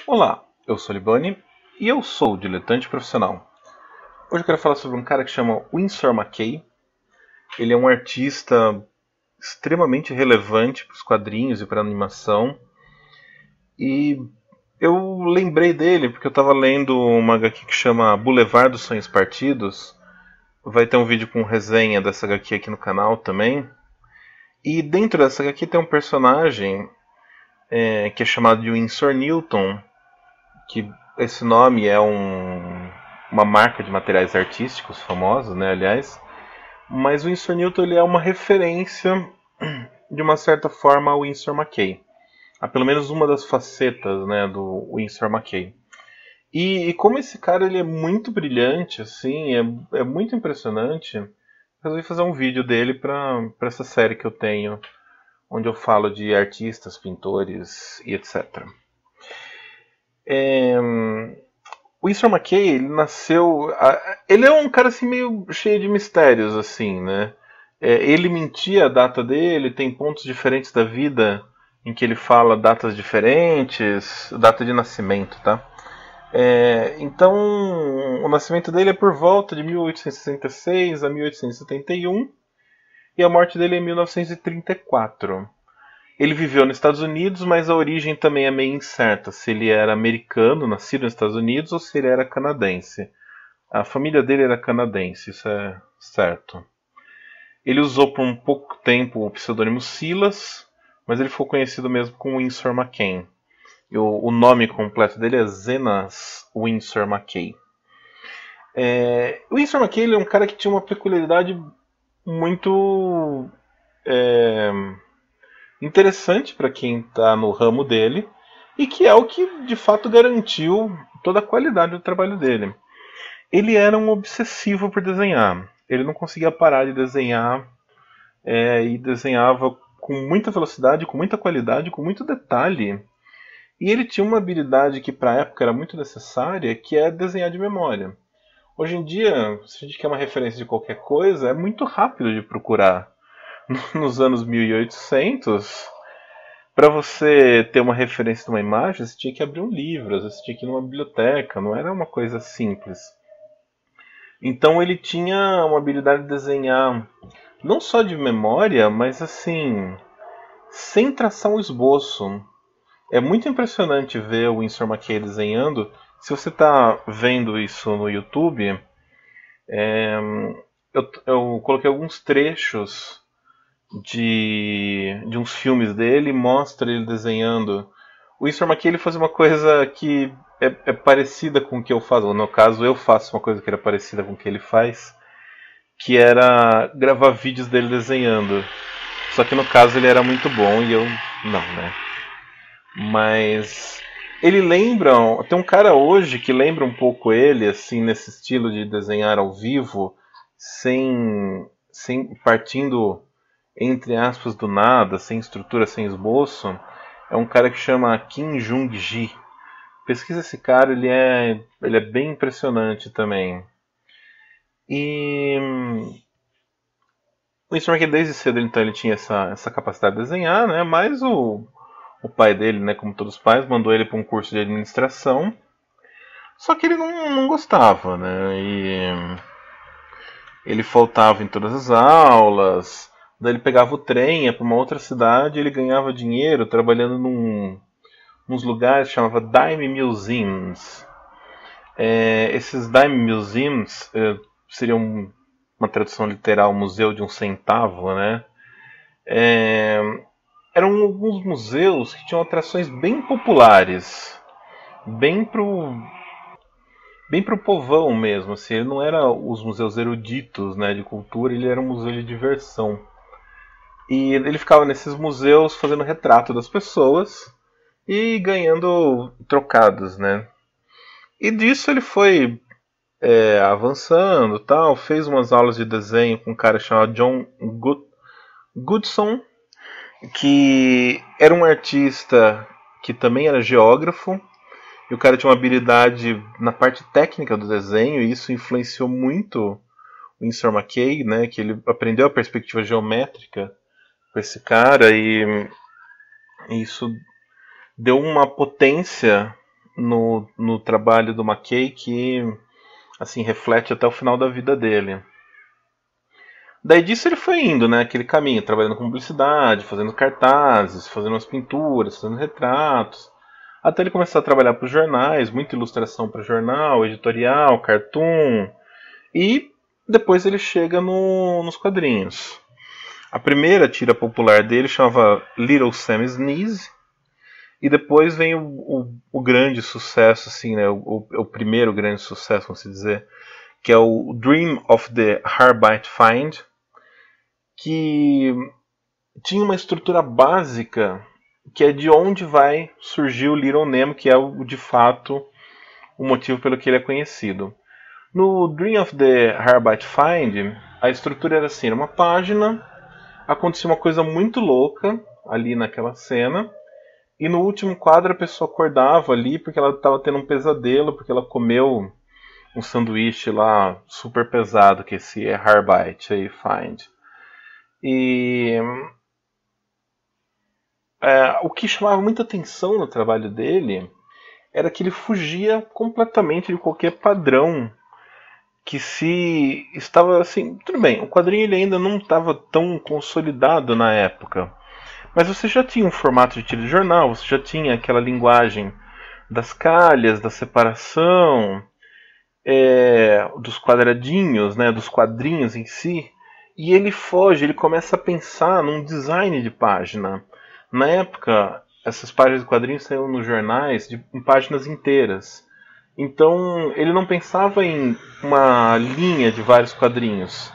Olá, eu sou Libani e eu sou diletante profissional. Hoje eu quero falar sobre um cara que chama Winsor McCay. Ele é um artista extremamente relevante para os quadrinhos e para a animação. E eu lembrei dele porque eu estava lendo uma HQ que chama Boulevard dos Sonhos Partidos. Vai ter um vídeo com resenha dessa HQ aqui no canal também. E dentro dessa HQ tem um personagem que é chamado de Winsor Newton, que esse nome é uma marca de materiais artísticos famosos, né, aliás, mas o Winsor Newton ele é uma referência de uma certa forma ao Winsor McCay, a pelo menos uma das facetas, né, do Winsor McCay. E como esse cara ele é muito brilhante, assim, é muito impressionante, resolvi fazer um vídeo dele para essa série que eu tenho, onde eu falo de artistas, pintores e etc. É, o Winsor McCay, ele nasceu. Ele é um cara assim meio cheio de mistérios, assim, né? Ele mentia a data dele, tem pontos diferentes da vida em que ele fala datas diferentes, data de nascimento, tá? Então, o nascimento dele é por volta de 1866 a 1871 e a morte dele é em 1934. Ele viveu nos Estados Unidos, mas a origem também é meio incerta, se ele era americano, nascido nos Estados Unidos, ou se ele era canadense. A família dele era canadense, isso é certo. Ele usou por um pouco tempo o pseudônimo Silas, mas ele ficou conhecido mesmo como Winsor McCay. E o nome completo dele é Zenas Winsor McCay. O Winsor McCay ele é um cara que tinha uma peculiaridade muito interessante para quem está no ramo dele e que é o que de fato garantiu toda a qualidade do trabalho dele. Ele era um obsessivo por desenhar. Ele não conseguia parar de desenhar e desenhava com muita velocidade, com muita qualidade, com muito detalhe. E ele tinha uma habilidade que para a época era muito necessária, que é desenhar de memória. Hoje em dia, se a gente quer uma referência de qualquer coisa, é muito rápido de procurar. Nos anos 1800, para você ter uma referência de uma imagem, você tinha que abrir um livro, às vezes você tinha que ir numa biblioteca, não era uma coisa simples. Então ele tinha uma habilidade de desenhar não só de memória, mas assim, sem traçar um esboço. É muito impressionante ver o Winsor McCay desenhando. Se você está vendo isso no YouTube, eu coloquei alguns trechos de uns filmes dele, mostra ele desenhando. O Winsor McCay ele faz uma coisa que é parecida com o que eu faço, ou no caso eu faço uma coisa que era parecida com o que ele faz, que era gravar vídeos dele desenhando. Só que no caso ele era muito bom e eu não, né? Mas ele lembra, tem um cara hoje que lembra um pouco ele, assim, nesse estilo de desenhar ao vivo, sem partindo entre aspas do nada, sem estrutura, sem esboço. É um cara que chama Kim Jung-gi. Pesquisa esse cara, ele é bem impressionante também. E o Storm desde cedo então ele tinha essa capacidade de desenhar, né? Mas o pai dele, né, como todos os pais, mandou ele para um curso de administração. Só que ele não gostava, né? E ele faltava em todas as aulas. Daí ele pegava o trem, ia para uma outra cidade, e ele ganhava dinheiro trabalhando nos lugares que chamava Dime Museums. Esses Dime Museums seriam uma tradução literal, museu de um centavo, né? Eram alguns museus que tinham atrações bem populares, bem pro povão mesmo. Assim, ele não era os museus eruditos, né, de cultura, ele era um museu de diversão. E ele ficava nesses museus fazendo retrato das pessoas e ganhando trocados, né? E disso ele foi avançando, tal, fez umas aulas de desenho com um cara chamado John Goodson, que era um artista que também era geógrafo, e o cara tinha uma habilidade na parte técnica do desenho, e isso influenciou muito o Winsor McCay, né, que ele aprendeu a perspectiva geométrica com esse cara, e isso deu uma potência no trabalho do McKay que assim reflete até o final da vida dele. Daí disso ele foi indo, né, aquele caminho, trabalhando com publicidade, fazendo cartazes, fazendo as pinturas, fazendo retratos, até ele começar a trabalhar para os jornais, muita ilustração para jornal, editorial, cartoon, e depois ele chega nos quadrinhos. A primeira tira popular dele chamava Little Sam Sneeze, e depois vem o grande sucesso, assim, né, o primeiro grande sucesso, vamos dizer, que é o Dream of the Harbite Find, que tinha uma estrutura básica que é de onde vai surgir o Little Nemo, que é de fato o motivo pelo que ele é conhecido. No Dream of the Harbite Find, a estrutura era assim, uma página, acontecia uma coisa muito louca ali naquela cena, e no último quadro a pessoa acordava ali porque ela estava tendo um pesadelo, porque ela comeu um sanduíche lá super pesado, que esse é Harbite aí, Find. E o que chamava muita atenção no trabalho dele era que ele fugia completamente de qualquer padrão que se estava assim, tudo bem, o quadrinho ele ainda não estava tão consolidado na época, mas você já tinha um formato de tira de jornal, você já tinha aquela linguagem das calhas, da separação, dos quadradinhos, né, dos quadrinhos em si, e ele foge, ele começa a pensar num design de página. Na época, essas páginas de quadrinhos saíam nos jornais em páginas inteiras. Então, ele não pensava em uma linha de vários quadrinhos.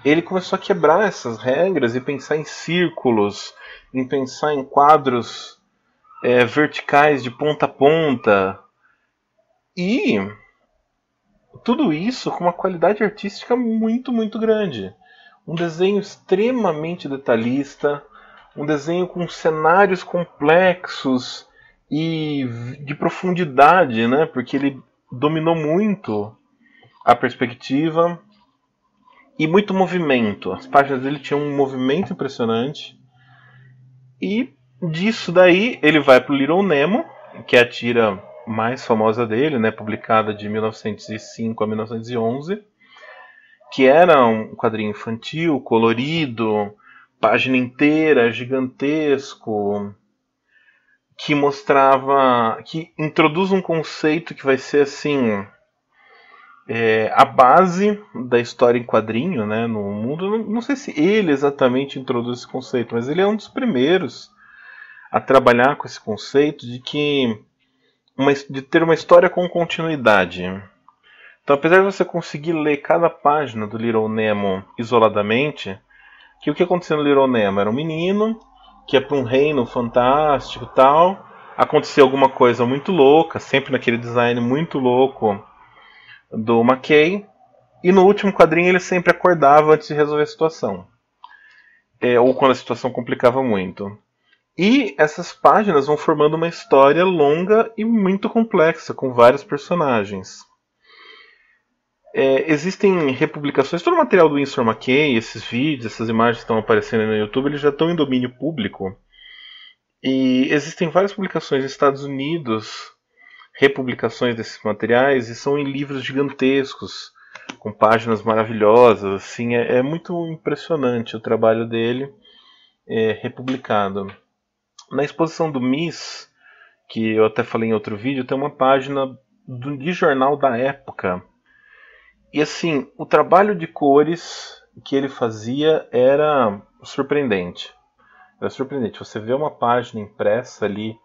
Ele começou a quebrar essas regras e pensar em círculos, em pensar em quadros verticais de ponta a ponta. E tudo isso com uma qualidade artística muito, muito grande. Um desenho extremamente detalhista, um desenho com cenários complexos e de profundidade, né? Porque ele dominou muito a perspectiva e muito movimento. As páginas dele tinham um movimento impressionante. E disso daí ele vai para o Little Nemo, que é a tira mais famosa dele, né? Publicada de 1905 a 1911. Que era um quadrinho infantil, colorido, página inteira, gigantesco, que mostrava, que introduz um conceito que vai ser assim a base da história em quadrinho, né, no mundo. Não sei se ele exatamente introduz esse conceito, mas ele é um dos primeiros a trabalhar com esse conceito de ter uma história com continuidade. Então, apesar de você conseguir ler cada página do Little Nemo isoladamente, que o que aconteceu no Little Nemo era um menino que ia para um reino fantástico e tal, acontecia alguma coisa muito louca, sempre naquele design muito louco do McKay, e no último quadrinho ele sempre acordava antes de resolver a situação, ou quando a situação complicava muito. E essas páginas vão formando uma história longa e muito complexa, com vários personagens. Existem republicações, todo o material do Winsor McCay, esses vídeos, essas imagens que estão aparecendo no YouTube, eles já estão em domínio público. E existem várias publicações nos Estados Unidos, republicações desses materiais, e são em livros gigantescos, com páginas maravilhosas. Assim, é muito impressionante o trabalho dele republicado. Na exposição do Miss, que eu até falei em outro vídeo, tem uma página de jornal da época. E assim, o trabalho de cores que ele fazia era surpreendente. Era surpreendente. Você vê uma página impressa ali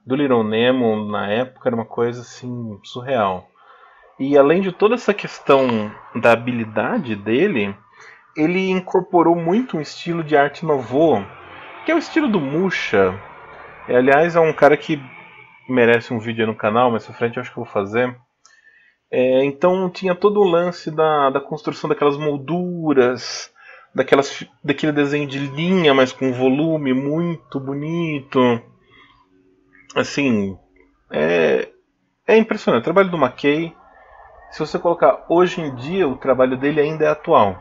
do Little Nemo na época, era uma coisa assim surreal. E além de toda essa questão da habilidade dele, ele incorporou muito um estilo de arte nouveau, que é o estilo do Mucha. Aliás, é um cara que merece um vídeo aí no canal, mais pra frente eu acho que eu vou fazer. Então tinha todo o lance da construção daquelas molduras, daquele desenho de linha, mas com volume muito bonito. Assim, é impressionante. O trabalho do McKay, se você colocar hoje em dia, o trabalho dele ainda é atual.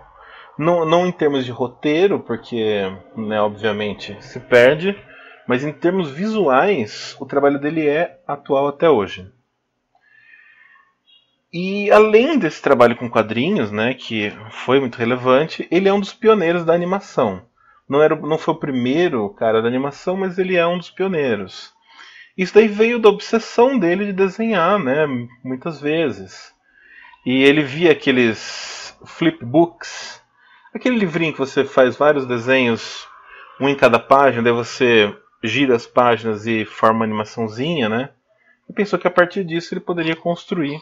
Não em termos de roteiro, porque, né, obviamente, se perde, mas em termos visuais, o trabalho dele é atual até hoje. E além desse trabalho com quadrinhos, né, que foi muito relevante, ele é um dos pioneiros da animação. Não foi o primeiro cara da animação, mas ele é um dos pioneiros. Isso daí veio da obsessão dele de desenhar, né, muitas vezes. E ele via aqueles flipbooks, aquele livrinho que você faz vários desenhos, um em cada página, daí você gira as páginas e forma uma animaçãozinha, né? E pensou que a partir disso ele poderia construir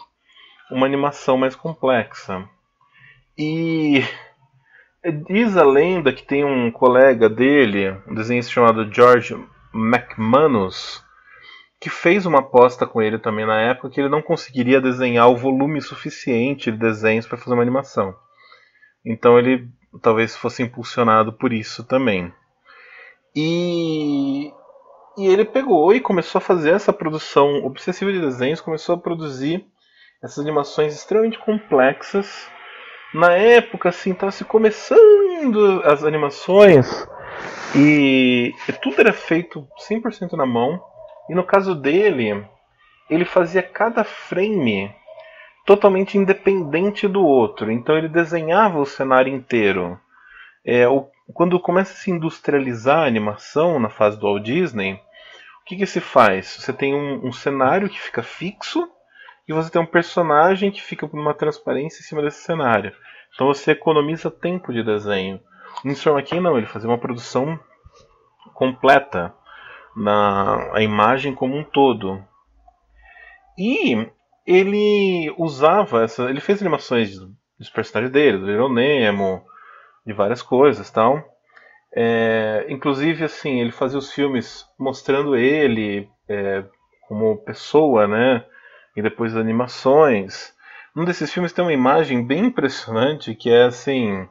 uma animação mais complexa. E diz a lenda que tem um colega dele, um desenhista chamado George McManus, que fez uma aposta com ele também na época que ele não conseguiria desenhar o volume suficiente de desenhos para fazer uma animação. Então ele talvez fosse impulsionado por isso também. E ele pegou e começou a fazer essa produção obsessiva de desenhos, começou a produzir essas animações extremamente complexas. Na época, assim, estava se começando as animações e tudo era feito 100% na mão. E no caso dele, ele fazia cada frame totalmente independente do outro. Então ele desenhava o cenário inteiro. Quando começa a se industrializar a animação na fase do Walt Disney, o que se faz? Você tem um cenário que fica fixo e você tem um personagem que fica com uma transparência em cima desse cenário. Então você economiza tempo de desenho. O Mr. McKay não, ele fazia uma produção completa na imagem como um todo. E ele usava ele fez animações dos personagens dele, do Little Nemo, de várias coisas, tal. Inclusive, assim, ele fazia os filmes mostrando ele como pessoa, né? E depois as animações. Um desses filmes tem uma imagem bem impressionante que é assim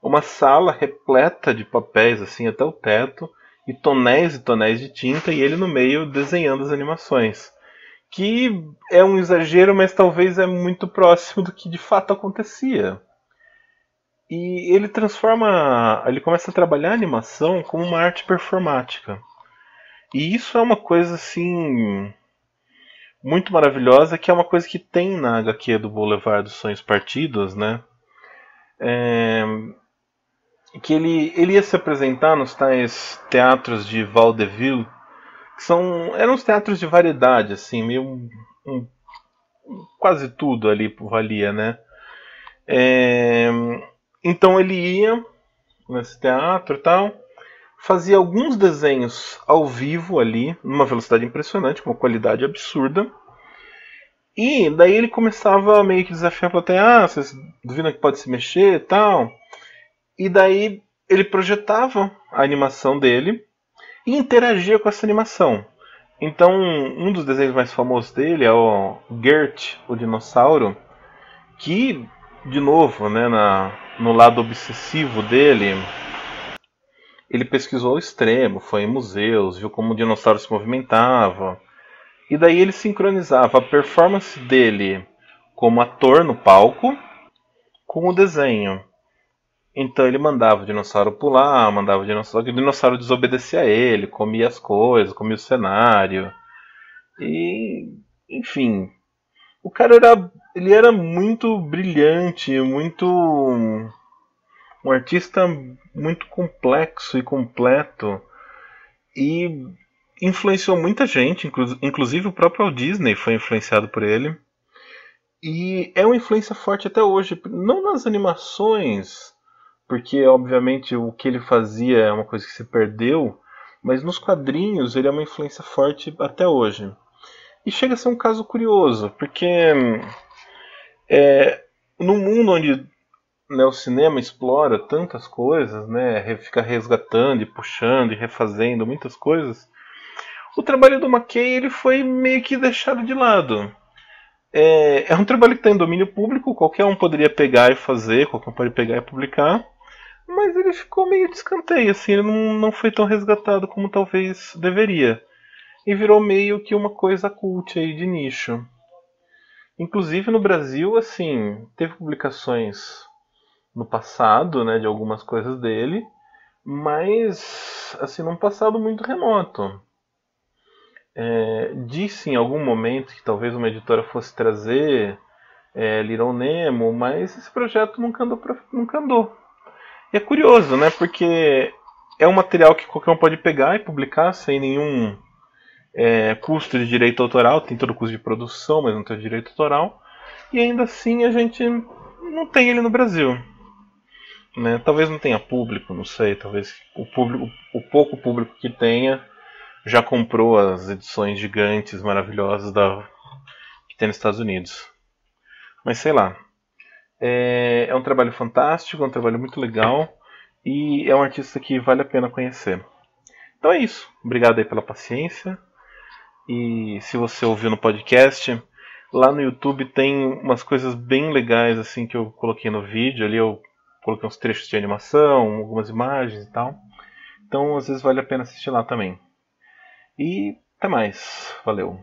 uma sala repleta de papéis assim até o teto e tonéis de tinta e ele no meio desenhando as animações. Que é um exagero, mas talvez é muito próximo do que de fato acontecia. E ele começa a trabalhar a animação como uma arte performática. E isso é uma coisa assim muito maravilhosa, que é uma coisa que tem na HQ do Boulevard dos Sonhos Partidos, né? Que ele ia se apresentar nos tais teatros de vaudeville, que eram os teatros de variedade, assim, meio quase tudo ali valia, né? Então ele ia nesse teatro e tal, fazia alguns desenhos ao vivo ali, numa velocidade impressionante, com uma qualidade absurda. E daí ele começava a meio que desafiar a plateia, vocês duvidam que pode se mexer e tal. E daí ele projetava a animação dele e interagia com essa animação. Então, um dos desenhos mais famosos dele é o Gert, o dinossauro, que, de novo, né, no lado obsessivo dele, ele pesquisou ao extremo, foi em museus, viu como o dinossauro se movimentava. E daí ele sincronizava a performance dele como ator no palco com o desenho. Então ele mandava o dinossauro pular, mandava o dinossauro desobedecia a ele, comia as coisas, comia o cenário. E, enfim, o cara ele era muito brilhante, um artista muito complexo e completo e influenciou muita gente, inclusive o próprio Walt Disney foi influenciado por ele. E é uma influência forte até hoje, não nas animações, porque obviamente o que ele fazia é uma coisa que se perdeu, mas nos quadrinhos ele é uma influência forte até hoje. E chega a ser um caso curioso, porque no mundo onde, né, o cinema explora tantas coisas, né, fica resgatando e puxando e refazendo muitas coisas, o trabalho do McKay ele foi meio que deixado de lado. É um trabalho que está em domínio público, qualquer um poderia pegar e fazer, qualquer um pode pegar e publicar, mas ele ficou meio de escanteio, assim, ele não foi tão resgatado como talvez deveria. E virou meio que uma coisa cult aí de nicho. Inclusive no Brasil, assim, teve publicações no passado, né, de algumas coisas dele, mas assim, num passado muito remoto. Disse em algum momento que talvez uma editora fosse trazer Little Nemo, mas esse projeto nunca andou. E é curioso, né? Porque é um material que qualquer um pode pegar e publicar sem nenhum custo de direito autoral. Tem todo o custo de produção, mas não tem direito autoral. E ainda assim a gente não tem ele no Brasil. Né? Talvez não tenha público, não sei. Talvez o pouco público que tenha já comprou as edições gigantes, maravilhosas que tem nos Estados Unidos. Mas sei lá. É um trabalho fantástico, é um trabalho muito legal e é um artista que vale a pena conhecer. Então é isso. Obrigado aí pela paciência. E se você ouviu no podcast, lá no YouTube tem umas coisas bem legais assim que eu coloquei no vídeo. Ali eu coloquei uns trechos de animação, algumas imagens e tal. Então às vezes vale a pena assistir lá também. E até mais. Valeu.